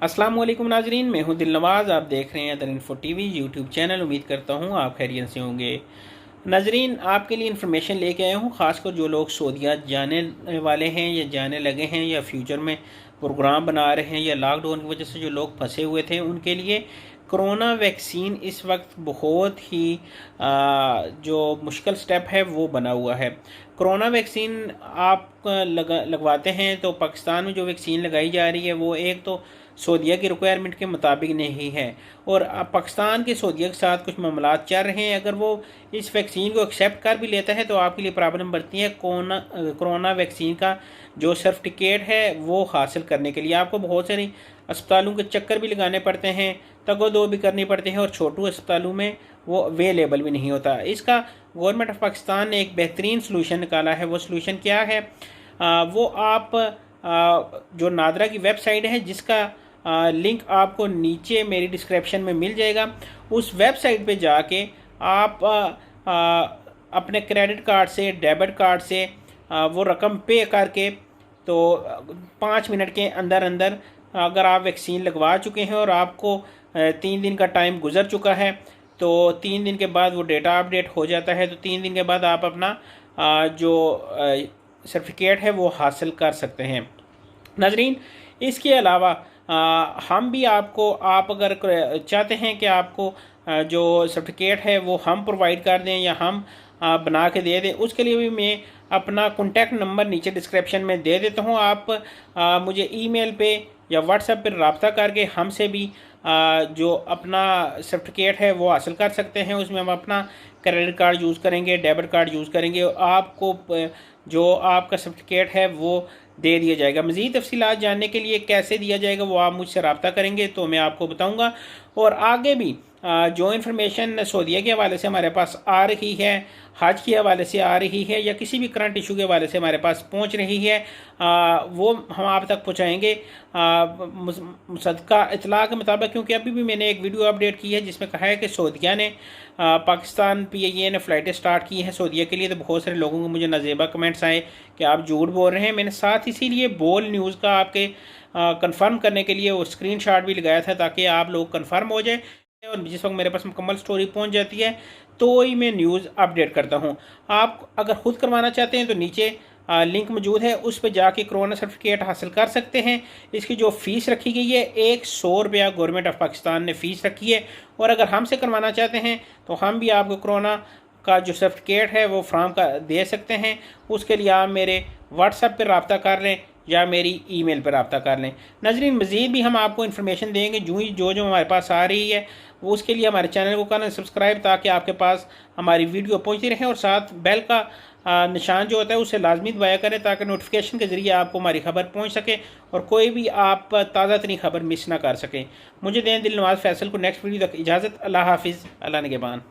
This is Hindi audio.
अस्सलाम वालेकुम नाजरीन, मैं हूं दिल नवाज़। आप देख रहे हैं other info TV YouTube channel. उम्मीद करता हूं आप खैरियत से होंगे। नाजरीन, आपके लिए इन्फॉर्मेशन लेके आया हूं, ख़ासकर जो लोग सऊदीया जाने वाले हैं या जाने लगे हैं या फ्यूचर में प्रोग्राम बना रहे हैं या लॉकडाउन की वजह से जो लोग फंसे हुए थे उनके लिए कोरोना वैक्सीन इस वक्त बहुत ही जो मुश्किल स्टेप है वो बना हुआ है। कोरोना वैक्सीन आप लगवाते हैं तो पाकिस्तान में जो वैक्सीन लगाई जा रही है वो एक तो सऊदीया की रिक्वायरमेंट के मुताबिक नहीं है, और पाकिस्तान के सऊदीया के साथ कुछ मामला चल रहे हैं। अगर वो इस वैक्सीन को एक्सेप्ट कर भी लेता है तो आपके लिए प्रॉब्लम बढ़ती है। कोरोना वैक्सीन का जो सर्टिफिकेट है वो हासिल करने के लिए आपको बहुत सारी अस्पतालों के चक्कर भी लगाने पड़ते हैं, तगो दो भी करनी पड़ती है, और छोटू अस्पतालों में वो अवेलेबल भी नहीं होता। इसका गवर्नमेंट ऑफ पाकिस्तान ने एक बेहतरीन सलूशन निकाला है। वो सलूशन क्या है? वो आप जो नादरा की वेबसाइट है जिसका लिंक आपको नीचे मेरी डिस्क्रिप्शन में मिल जाएगा, उस वेबसाइट पे जाके आप अपने क्रेडिट कार्ड से, डेबिट कार्ड से वो रकम पे करके तो 5 मिनट के अंदर अंदर अगर आप वैक्सीन लगवा चुके हैं और आपको 3 दिन का टाइम गुजर चुका है तो 3 दिन के बाद वो डेटा अपडेट हो जाता है। तो 3 दिन के बाद आप अपना जो सर्टिफिकेट है वो हासिल कर सकते हैं। नाजरीन, इसके अलावा हम भी आपको, आप अगर चाहते हैं कि आपको जो सर्टिफिकेट है वो हम प्रोवाइड कर दें या हम बना के दे दें, उसके लिए भी मैं अपना कॉन्टैक्ट नंबर नीचे डिस्क्रिप्शन में दे देता हूं। आप मुझे ईमेल पे या व्हाट्सएप पर रब्ता करके हमसे भी जो अपना सर्टिफिकेट है वो हासिल कर सकते हैं। उसमें हम अपना क्रेडिट कार्ड यूज़ करेंगे, डेबिट कार्ड यूज़ करेंगे, आपको जो आपका सर्टिफिकेट है वो दे दिया जाएगा। मज़ीद तफसीलात जानने के लिए कैसे दिया जाएगा वो आप मुझसे रब्ता करेंगे तो मैं आपको बताऊंगा। और आगे भी जो इन्फॉर्मेशन सऊदीया के हवाले से हमारे पास आ रही है, हज के हवाले से आ रही है, या किसी भी करंट इशू के हवाले से हमारे पास पहुंच रही है, वो हम आप तक पहुंचाएंगे मुसद्दक़ा इतला के मुताबिक। क्योंकि अभी भी मैंने एक वीडियो अपडेट की है जिसमें कहा है कि सऊदीया ने पाकिस्तान PIA ने फ़्लाइटें स्टार्ट की हैं सऊदीया के लिए। तो बहुत सारे लोगों को मुझे नाजेबा कमेंट्स आए कि आप झूठ बोल रहे हैं। मैंने साथ इसीलिए बोल न्यूज़ का आपके कंफर्म करने के लिए वो स्क्रीनशॉट भी लगाया था ताकि आप लोग कंफर्म हो जाए, और जिस वक्त मेरे पास मुकम्मल स्टोरी पहुंच जाती है तो ही मैं न्यूज़ अपडेट करता हूं। आप अगर खुद करवाना चाहते हैं तो नीचे लिंक मौजूद है, उस पर जाके कोरोना सर्टिफिकेट हासिल कर सकते हैं। इसकी जो फ़ीस रखी गई है 100 रुपया गवर्नमेंट ऑफ पाकिस्तान ने फ़ीस रखी है। और अगर हमसे करवाना चाहते हैं तो हम भी आपको कोरोना का जो सर्टिफिकेट है वो फ्राहम का दे सकते हैं। उसके लिए आप मेरे व्हाट्सएप पर रब्ता कर लें या मेरी ईमेल पर रब्ता कर लें। नाज़रीन, मज़ीद भी हम आपको इन्फॉर्मेशन देंगे जो हमारे पास आ रही है। वो उसके लिए हमारे चैनल को करें सब्सक्राइब ताकि आपके पास हमारी वीडियो पहुंचती रहे, और साथ बेल का निशान जो होता है उसे लाजमी दबाया करें ताकि नोटिफिकेशन के ज़रिए आपको हमारी खबर पहुंच सके और कोई भी आप ताज़ा तरीन खबर मिस ना कर सकें। मुझे दें दिल नवाज़ फैसल को नेक्स्ट वीडियो तक इजाज़त। अल्लाह हाफिज़, अल्लाह निगहबान।